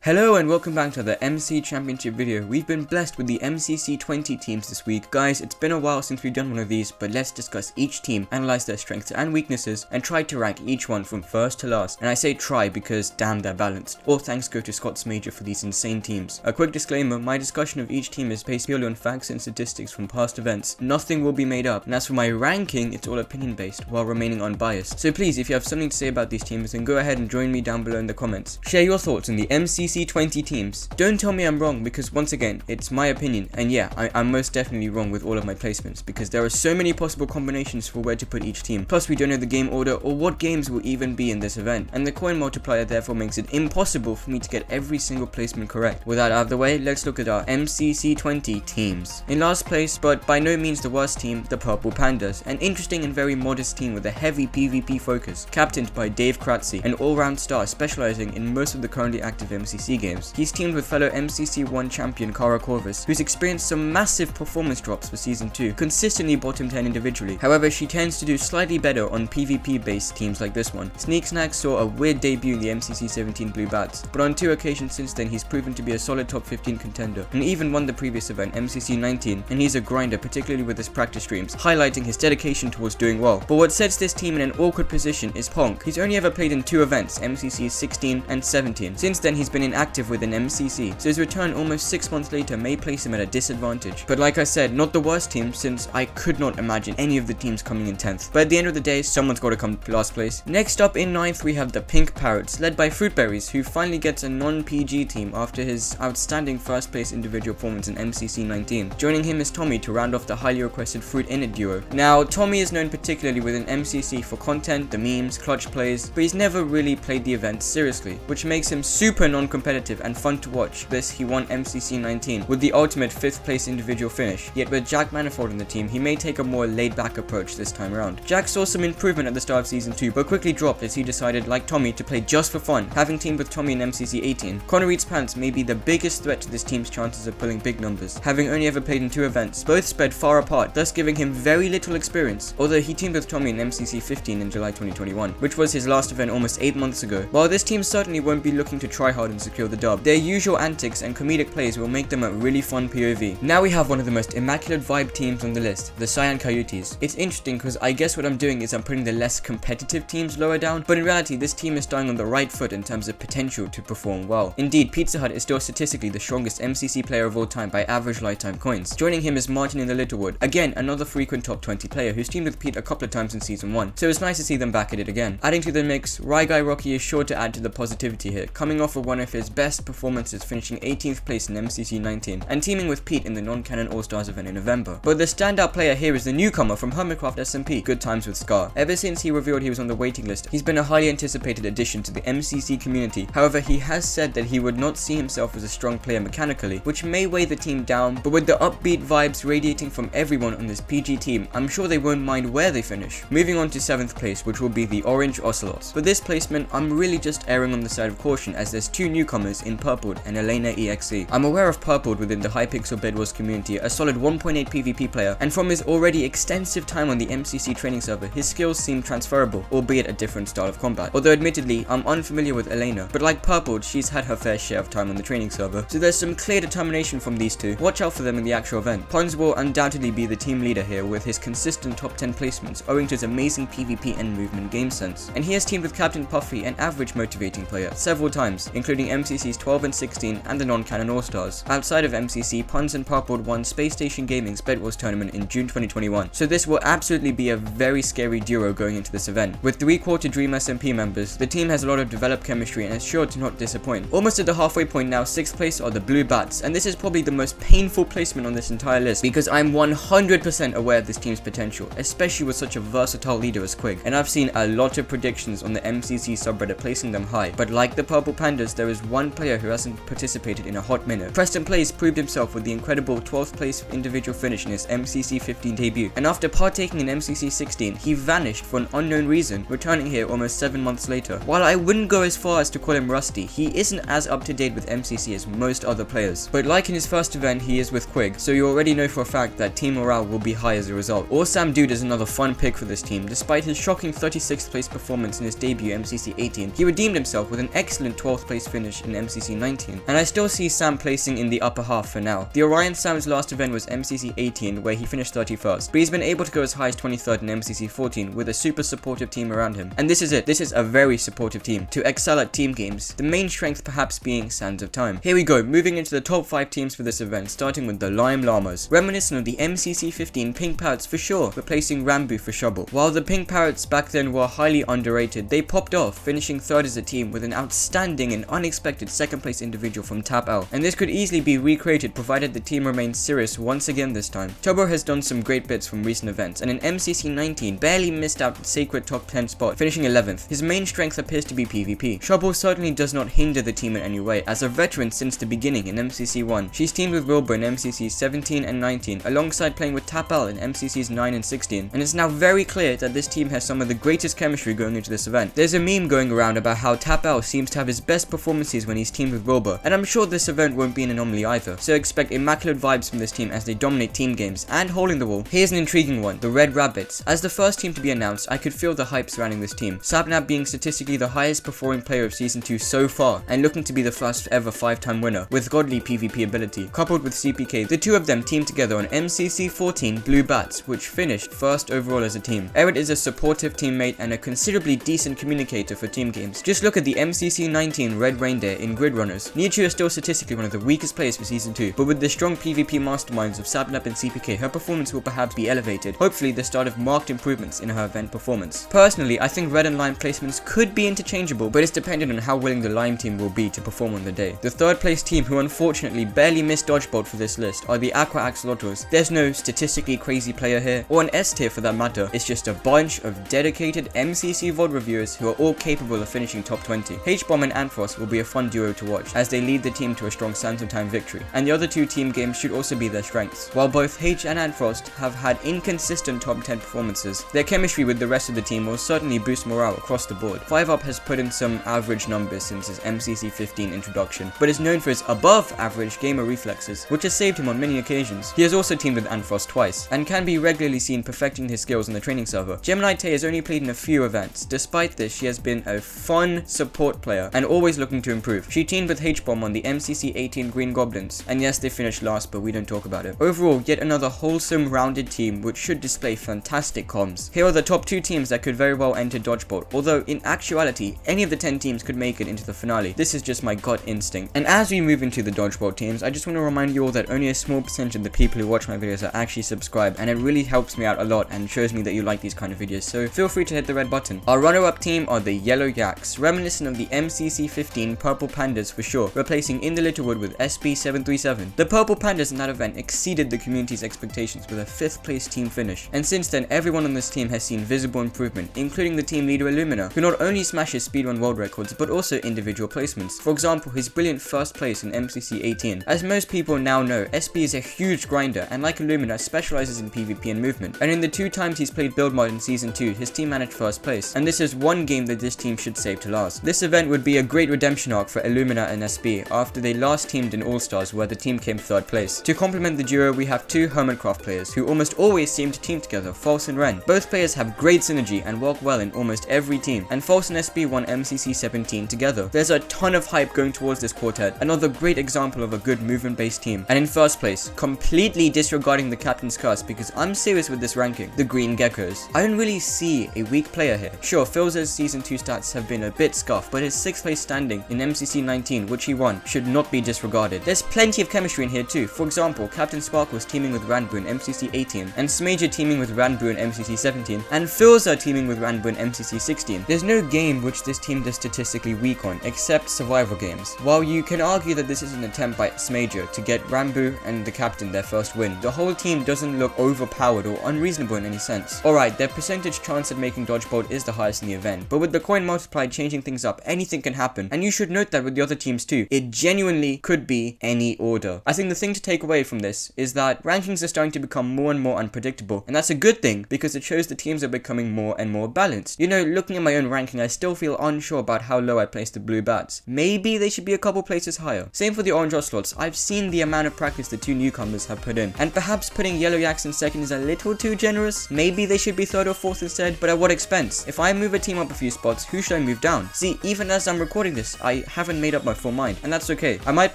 Hello and welcome back to the MC Championship video. We've been blessed with the MCC 20 teams this week. Guys, it's been a while since we've done one of these, but let's discuss each team, analyze their strengths and weaknesses, and try to rank each one from first to last. And I say try because damn, they're balanced. All thanks go to Scott's Major for these insane teams. A quick disclaimer, my discussion of each team is based purely on facts and statistics from past events. Nothing will be made up, and as for my ranking, it's all opinion based while remaining unbiased. So please, if you have something to say about these teams, then go ahead and join me down below in the comments. Share your thoughts on the MCC 20 teams. Don't tell me I'm wrong because once again, it's my opinion, and yeah, I'm most definitely wrong with all of my placements because there are so many possible combinations for where to put each team. Plus we don't know the game order or what games will even be in this event, and the coin multiplier therefore makes it impossible for me to get every single placement correct. With that out of the way, let's look at our MCC 20 teams. In last place, but by no means the worst team, the Purple Pandas, an interesting and very modest team with a heavy PvP focus, captained by Dave Kratzy, an all-round star specializing in most of the currently active MCC games. He's teamed with fellow MCC 1 champion Kara Corvus, who's experienced some massive performance drops for season 2, consistently bottom 10 individually. However, she tends to do slightly better on PvP based teams like this one. Sneak Snack saw a weird debut in the MCC 17 Blue Bats, but on 2 occasions since then he's proven to be a solid top 15 contender, and even won the previous event MCC 19, and he's a grinder, particularly with his practice streams, highlighting his dedication towards doing well. But what sets this team in an awkward position is Ponk. He's only ever played in 2 events, MCC 16 and 17. Since then he's been inactive with an MCC, so his return almost 6 months later may place him at a disadvantage. But like I said, not the worst team, since I could not imagine any of the teams coming in 10th. But at the end of the day, someone's got to come last place. Next up in 9th we have the Pink Parrots, led by Fruitberries, who finally gets a non-PG team after his outstanding first place individual performance in MCC 19. Joining him is Tommy to round off the highly requested Fruit Init duo. Now, Tommy is known particularly within MCC for content, the memes, clutch plays, but he's never really played the event seriously, which makes him super non-competitive and fun to watch. This, he won MCC 19 with the ultimate 5th place individual finish, yet with Jack Manifold in the team, he may take a more laid back approach this time around. Jack saw some improvement at the start of season 2, but quickly dropped as he decided, like Tommy, to play just for fun, having teamed with Tommy in MCC 18. Connor Eats Pants may be the biggest threat to this team's chances of pulling big numbers, having only ever played in 2 events, both spread far apart, thus giving him very little experience, although he teamed with Tommy in MCC 15 in July 2021, which was his last event almost 8 months ago. While this team certainly won't be looking to try hard and secure the dub, their usual antics and comedic plays will make them a really fun POV. Now we have one of the most immaculate vibe teams on the list, the Cyan Coyotes. It's interesting because I guess what I'm doing is I'm putting the less competitive teams lower down, but in reality this team is starting on the right foot in terms of potential to perform well. Indeed, Pizza Hut is still statistically the strongest MCC player of all time by average lifetime coins. Joining him is Martin in the Littlewood, again another frequent top 20 player who's teamed with Pete a couple of times in season 1, so it's nice to see them back at it again. Adding to the mix, Rye Guy Rocky is sure to add to the positivity here, coming off of one of his best performances, finishing 18th place in MCC 19 and teaming with Pete in the non-canon All-Stars event in November. But the standout player here is the newcomer from Hermitcraft SMP, Good Times with Scar. Ever since he revealed he was on the waiting list, he's been a highly anticipated addition to the MCC community. However, he has said that he would not see himself as a strong player mechanically, which may weigh the team down, but with the upbeat vibes radiating from everyone on this PG team, I'm sure they won't mind where they finish. Moving on to 7th place, which will be the Orange Ocelots. For this placement, I'm really just erring on the side of caution as there's 2 newcomers in Purpled and Elena EXE. I'm aware of Purpled within the Hypixel Bed Wars community, a solid 1.8 PvP player, and from his already extensive time on the MCC training server, his skills seem transferable, albeit a different style of combat. Although admittedly, I'm unfamiliar with Elena, but like Purpled, she's had her fair share of time on the training server, so there's some clear determination from these 2. Watch out for them in the actual event. Pons will undoubtedly be the team leader here with his consistent top 10 placements owing to his amazing PvP and movement game sense, and he has teamed with Captain Puffy, an average motivating player, several times, including MCCs 12 and 16 and the non-canon All-Stars. Outside of MCC, Pons and Purpled won Space Station Gaming's Bed Wars tournament in June 2021, so this will absolutely be a very scary duo going into this event. With 3/4 Dream SMP members, the team has a lot of developed chemistry and is sure to not disappoint. Almost at the halfway point now, 6th place are the Blue Bats, and this is probably the most painful placement on this entire list because I'm 100% aware of this team's potential, especially with such a versatile leader as Quig, and I've seen a lot of predictions on the MCC subreddit placing them high, but like the Purple Pandas, there is one player who hasn't participated in a hot minute. Preston Plays proved himself with the incredible 12th place individual finish in his MCC 15 debut, and after partaking in MCC 16, he vanished for an unknown reason, returning here almost 7 months later. While I wouldn't go as far as to call him rusty, he isn't as up to date with MCC as most other players, but like in his first event, he is with Quig, so you already know for a fact that team morale will be high as a result. Sam Dude is another fun pick for this team. Despite his shocking 36th place performance in his debut MCC 18, he redeemed himself with an excellent 12th place finish finish in MCC 19, and I still see Sam placing in the upper half for now. The Orion Sam's last event was MCC 18, where he finished 31st, but he's been able to go as high as 23rd in MCC 14 with a super supportive team around him. And this is it. This is a very supportive team to excel at team games, the main strength perhaps being Sands of Time. Here we go, moving into the top 5 teams for this event, starting with the Llamas. Reminiscent of the MCC 15 Pink Parrots for sure, replacing Rambo for Shubble. While the Pink Parrots back then were highly underrated, they popped off, finishing 3rd as a team with an outstanding and unexpected 2nd place individual from Tap L. And this could easily be recreated provided the team remains serious once again this time. Turbo has done some great bits from recent events, and in MCC 19 barely missed out the sacred top 10 spot, finishing 11th. His main strength appears to be PvP. Shubble certainly does not hinder the team in any way. As a veteran since the beginning in MCC 1, she's teamed with Wilbur in MCC 17 and 19, alongside playing with Tap L in MCCs 9 and 16, and it's now very clear that this team has some of the greatest chemistry going into this event. There's a meme going around about how Tap L seems to have his best performances when he's teamed with Wilbur, and I'm sure this event won't be an anomaly either, so expect immaculate vibes from this team as they dominate team games and hole in the wall. Here's an intriguing one, the Red Rabbits. As the first team to be announced, I could feel the hype surrounding this team, Sapnap being statistically the highest performing player of Season 2 so far, and looking to be the first ever 5-time winner, with godly PvP ability. Coupled with CPK, the two of them teamed together on MCC 14 Blue Bats, which finished 1st overall as a team. Eric is a supportive teammate and a considerably decent communicator for team games. Just look at the MCC 19 Red Reindeer in Grid Runners. Nichu is still statistically one of the weakest players for Season 2, but with the strong PvP masterminds of Sapnap and CPK, her performance will perhaps be elevated, hopefully the start of marked improvements in her event performance. Personally, I think Red and Lime placements could be interchangeable, but it's dependent on how willing the Lime team will be to perform on the day. The 3rd place team, who unfortunately barely missed Dodgebot for this list, are the Aqua Axolotls. There's no statistically crazy player here, or an S tier for that matter. It's just a bunch of dedicated MCC VOD reviewers who are all capable of finishing top 20. H-Bomb and Antfrost will be a fun duo to watch, as they lead the team to a strong Sands of Time victory, and the other two team games should also be their strengths. While both H and Antfrost have had inconsistent top 10 performances, their chemistry with the rest of the team will certainly boost morale across the board. 5UP has put in some average numbers since his MCC 15 introduction, but is known for his above average gamer reflexes, which has saved him on many occasions. He has also teamed with Antfrost twice, and can be regularly seen perfecting his skills on the training server. Gemini Tay has only played in a few events. Despite this, she has been a fun support player, and always looking to improve. She teamed with H-Bomb on the MCC 18 Green Goblins, and yes, they finished last, but we don't talk about it. Overall, yet another wholesome, rounded team which should display fantastic comms. Here are the top 2 teams that could very well enter Dodgebot, although in actuality, any of the 10 teams could make it into the finale. This is just my gut instinct. And as we move into the Dodgebot teams, I just want to remind you all that only a small percentage of the people who watch my videos are actually subscribed, and it really helps me out a lot and shows me that you like these kind of videos, so feel free to hit the red button. Our runner-up team are the Yellow Yaks, reminiscent of the MCC 15 Purple Pandas for sure, replacing In the Littlewood with SP737. The Purple Pandas in that event exceeded the community's expectations with a 5th place team finish, and since then everyone on this team has seen visible improvement, including the team leader Illumina, who not only smashes speedrun world records but also individual placements. For example, his brilliant 1st place in MCC 18. As most people now know, SP is a huge grinder, and like Illumina, specializes in PvP and movement, and in the 2 times he's played build mod in Season 2, his team managed 1st place, and this is one game that this team should save to last. This event would be a great redemption arc for Illumina and SP after they last teamed in All-Stars, where the team came 3rd place. To complement the duo, we have 2 Hermitcraft players who almost always seem to team together, False and Ren. Both players have great synergy and work well in almost every team, and False and SP won MCC 17 together. There's a ton of hype going towards this quartet, another great example of a good movement-based team. And in 1st place, completely disregarding the captain's curse because I'm serious with this ranking, the Green Geckos. I don't really see a weak player here. Sure, Philza's Season 2 stats have been a bit scuffed, but his 6th place standing in MCC 19, which he won, should not be disregarded. There's plenty of chemistry in here too. For example, Captain Sparkles teaming with Ranbu in MCC 18, and Smager teaming with Ranbu in MCC 17, and Philza teaming with Ranbu in MCC 16. There's no game which this team is statistically weak on, except survival games. While you can argue that this is an attempt by Smager to get Ranbu and the captain their 1st win, the whole team doesn't look overpowered or unreasonable in any sense. Alright, their percentage chance at making Dodgebot is the highest in the event, but with the coin multiply changing things up, anything can happen, and you should note that with the other teams too. It genuinely could be any order. I think the thing to take away from this is that rankings are starting to become more and more unpredictable, and that's a good thing because it shows the teams are becoming more and more balanced. You know, looking at my own ranking, I still feel unsure about how low I placed the Blue Bats. Maybe they should be a couple places higher. Same for the Orange Ocelots. I've seen the amount of practice the 2 newcomers have put in, and perhaps putting Yellow Yaks in 2nd is a little too generous. Maybe they should be 3rd or 4th instead, but at what expense? If I move a team up a few spots, who should I move down? See, even as I'm recording this, I I haven't made up my full mind, and that's okay. I might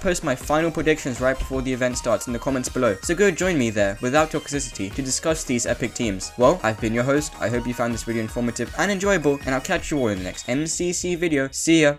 post my final predictions right before the event starts in the comments below, so go join me there without toxicity to discuss these epic teams. Well, I've been your host. I hope you found this video informative and enjoyable, and I'll catch you all in the next MCC video. See ya!